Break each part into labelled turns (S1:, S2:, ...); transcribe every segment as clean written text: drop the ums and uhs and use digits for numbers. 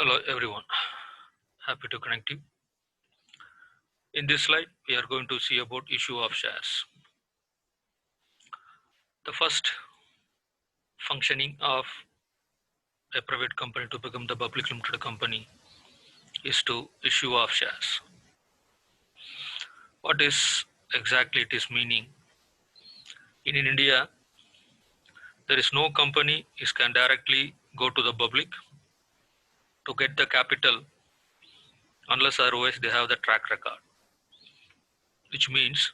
S1: Hello everyone, happy to connect you. In this slide, we are going to see about issue of shares. The first functioning of a private company to become the public limited company is to issue of shares. What is exactly it is meaning? In India, there is no company is can directly go to the public to get the capital unless otherwise they have the track record. Which means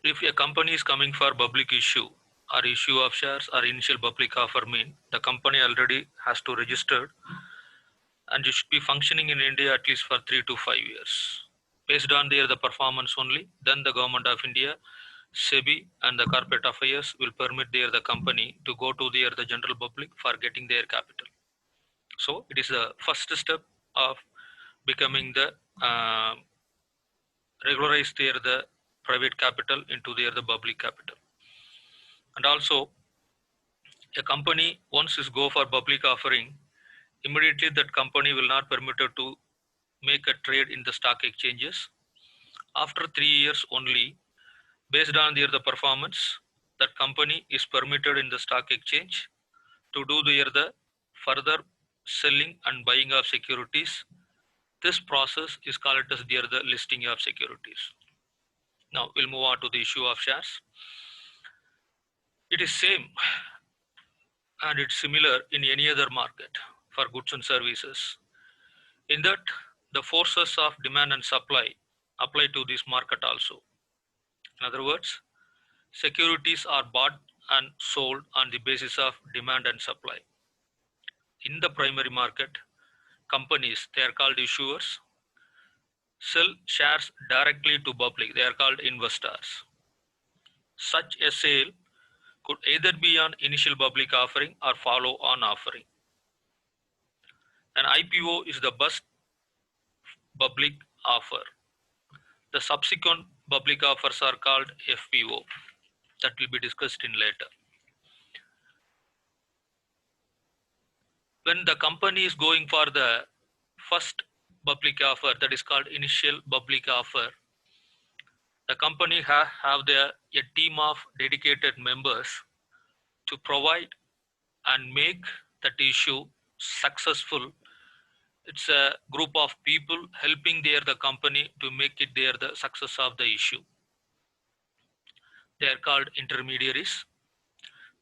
S1: if a company is coming for public issue or issue of shares or initial public offer mean the company already has to register and it should be functioning in India at least for 3 to 5 years. Based on the performance only, then the government of India, SEBI and the corporate affairs will permit the company to go to the general public for getting their capital. So it is the first step of becoming the regularize the private capital into the public capital. And also a company once is go for public offering, immediately that company will not permitted to make a trade in the stock exchanges. After 3 years only, based on the performance, that company is permitted in the stock exchange to do the further selling and buying of securities. This process is called as the listing of securities. Now we'll move on to the issue of shares. It is same and it's similar in any other market for goods and services. In that, the forces of demand and supply apply to this market also. In other words, securities are bought and sold on the basis of demand and supply. In the primary market, companies, they are called issuers, sell shares directly to public, they are called investors. Such a sale could either be an initial public offering or follow on offering. An IPO is the best public offer. The subsequent public offers are called FPO. That will be discussed in later. When the company is going for the first public offer, that is called initial public offer, the company have a team of dedicated members to provide and make that issue successful. It's a group of people helping the company to make it the success of the issue. They are called intermediaries.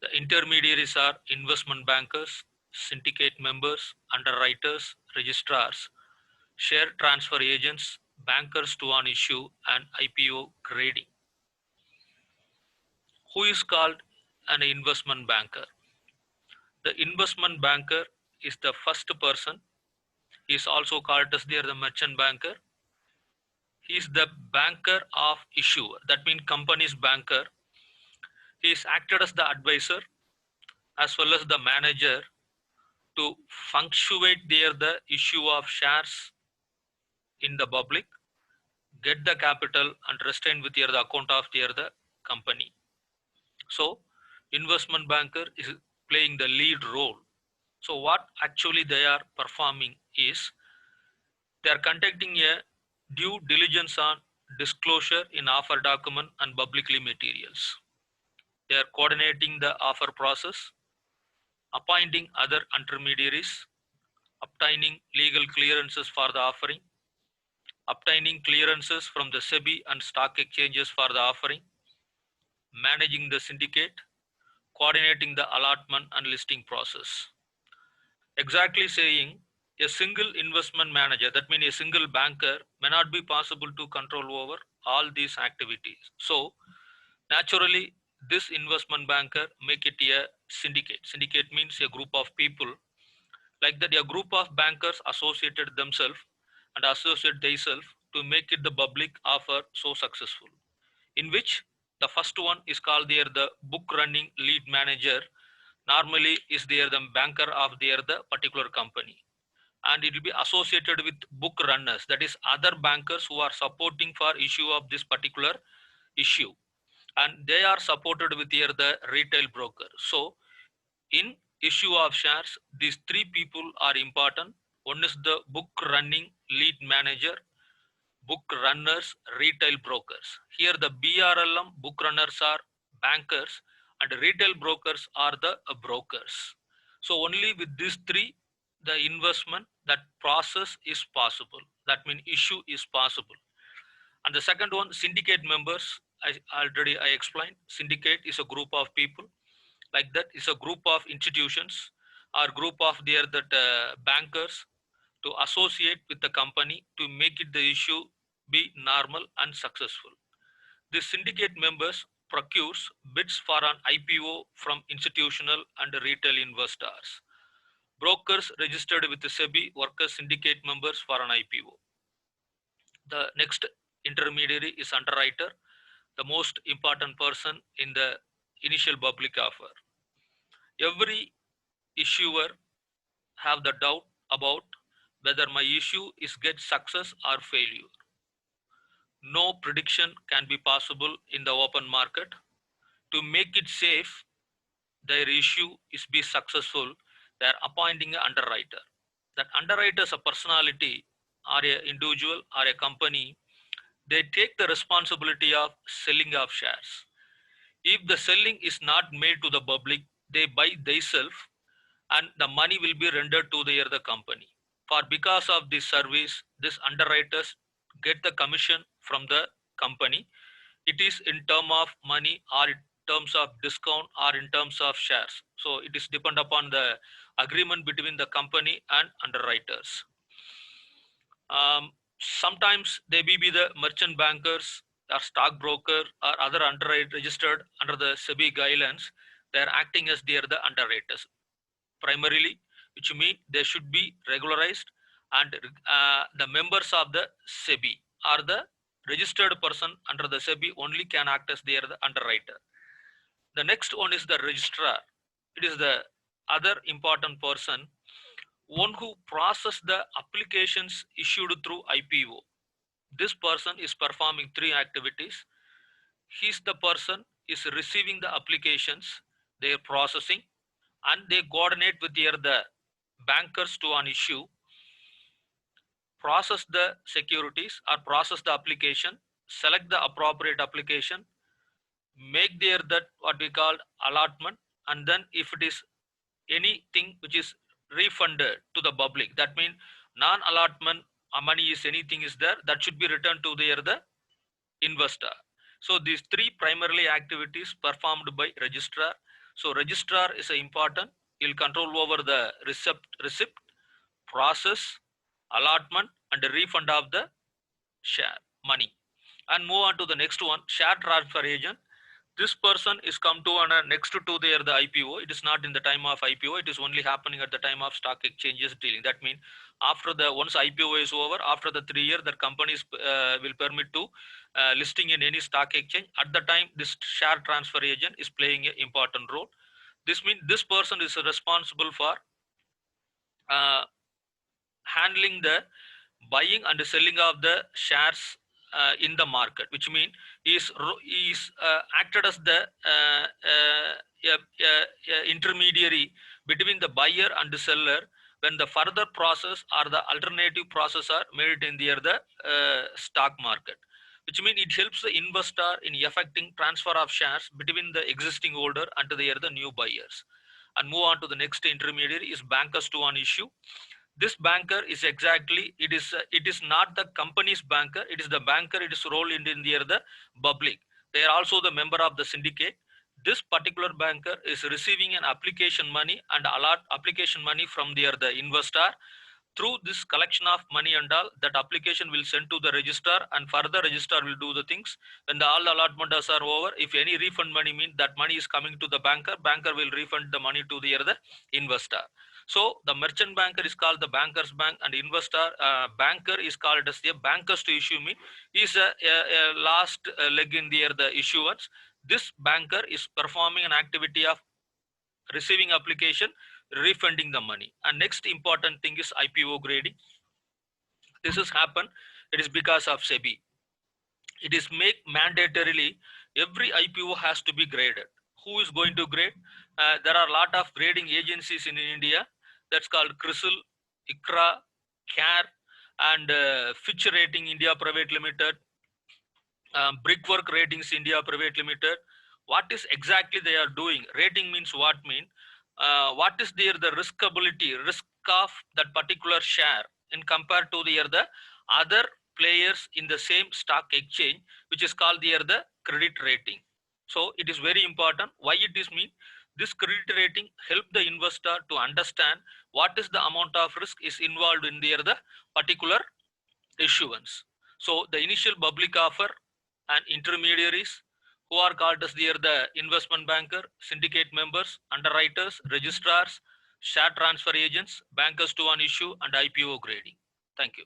S1: The intermediaries are investment bankers, syndicate members, underwriters, registrars, share transfer agents, bankers to an issue, and IPO grading. Who is called an investment banker? The investment banker is the first person. He is also called as the merchant banker. He is the banker of issuer. That means company's banker. He is acted as the advisor as well as the manager to punctuate the issue of shares in the public, get the capital and retain with the account of the company. So investment banker is playing the lead role. So what actually they are performing is they are conducting a due diligence on disclosure in offer document and publicly materials. They are coordinating the offer process, appointing other intermediaries, obtaining legal clearances for the offering, obtaining clearances from the SEBI and stock exchanges for the offering, managing the syndicate, coordinating the allotment and listing process. Exactly saying a single investment manager, that means a single banker, may not be possible to control over all these activities. So naturally, this investment banker make it a syndicate. Syndicate means a group of people, like that a group of bankers associated themselves and associate themselves to make it the public offer so successful. In which the first one is called the book running lead manager. Normally is the banker of the particular company, and it will be associated with book runners, that is other bankers who are supporting for issue of this particular issue, and they are supported with the retail broker. So in issue of shares, these three people are important. One is the book running lead manager, book runners, retail brokers. Here the BRLM book runners are bankers and retail brokers are the brokers. So only with these three, the investment, that process is possible. That means issue is possible. And the second one, syndicate members. I explained. Syndicate is a group of people. Like that is a group of institutions or group of their that bankers to associate with the company to make it the issue be normal and successful. The syndicate members procures bids for an IPO from institutional and retail investors. Brokers registered with the SEBI workers syndicate members for an IPO. The next intermediary is underwriter, the most important person in the initial public offer. Every issuer have the doubt about whether my issue is get success or failure. No prediction can be possible in the open market. To make it safe, their issue is be successful, they are appointing an underwriter. That underwriter is a personality or a individual or a company. They take the responsibility of selling of shares. If the selling is not made to the public, they buy themselves and the money will be rendered to the company. For because of this service, this underwriters get the commission from the company. It is in term of money or in terms of discount or in terms of shares. So it is depend upon the agreement between the company and underwriters. Sometimes they may be the merchant bankers or stockbroker or other underwriter registered under the SEBI guidelines. They are acting as they are the underwriters primarily, which means they should be regularized, and the members of the SEBI or the registered person under the SEBI only can act as they are the underwriter. The next one is the registrar. It is the other important person, one who process the applications issued through IPO. This person is performing three activities. He's the person is receiving the applications, they are processing, and they coordinate with the bankers to an issue, process the securities or process the application, select the appropriate application, make their that what we call allotment, and then if it is anything which is refunded to the public, that means non-allotment money is anything is there, that should be returned to the investor. So these three primarily activities performed by registrar. So registrar is important. He'll control over the receipt, process, allotment, and the refund of the share money. And move on to the next one, share transfer agent. This person is come to next to the IPO. It is not in the time of IPO. It is only happening at the time of stock exchanges dealing. That means after the once IPO is over, after the 3 year, the companies will permit to listing in any stock exchange. At the time, this share transfer agent is playing an important role. This means this person is responsible for handling the buying and selling of the shares in the market, which means is acted as the intermediary between the buyer and the seller when the further process or the alternative process are made in the stock market, which means it helps the investor in effecting transfer of shares between the existing holder and the new buyers. And move on to the next intermediary is bankers to an issue. This banker is exactly, it is not the company's banker, it is the banker, it is role in the public. They are also the member of the syndicate. This particular banker is receiving an application money and allot application money from the investor. Through this collection of money and all, that application will send to the registrar, and further registrar will do the things. When all the allotments are over, if any refund money means that money is coming to the banker, banker will refund the money to the investor. So the merchant banker is called the bankers bank, and investor banker is called as the bankers to issue mean is a last leg in the issuance. This banker is performing an activity of receiving application, refunding the money. And next important thing is IPO grading. This has happened, it is because of SEBI. It is make mandatorily every IPO has to be graded. Who is going to grade? There are a lot of grading agencies in India. That's called CRISIL, ICRA, CARE, and Fitch Rating India Private Limited, Brickwork Ratings India Private Limited. What is exactly they are doing? Rating means what mean? What is their the risk of that particular share in compared to the other players in the same stock exchange, which is called the credit rating. So it is very important. Why it is mean? This credit rating help the investor to understand what is the amount of risk is involved in the particular issuance. So the initial public offer and intermediaries, who are called as the investment banker, syndicate members, underwriters, registrars, share transfer agents, bankers to on issue, and IPO grading. Thank you.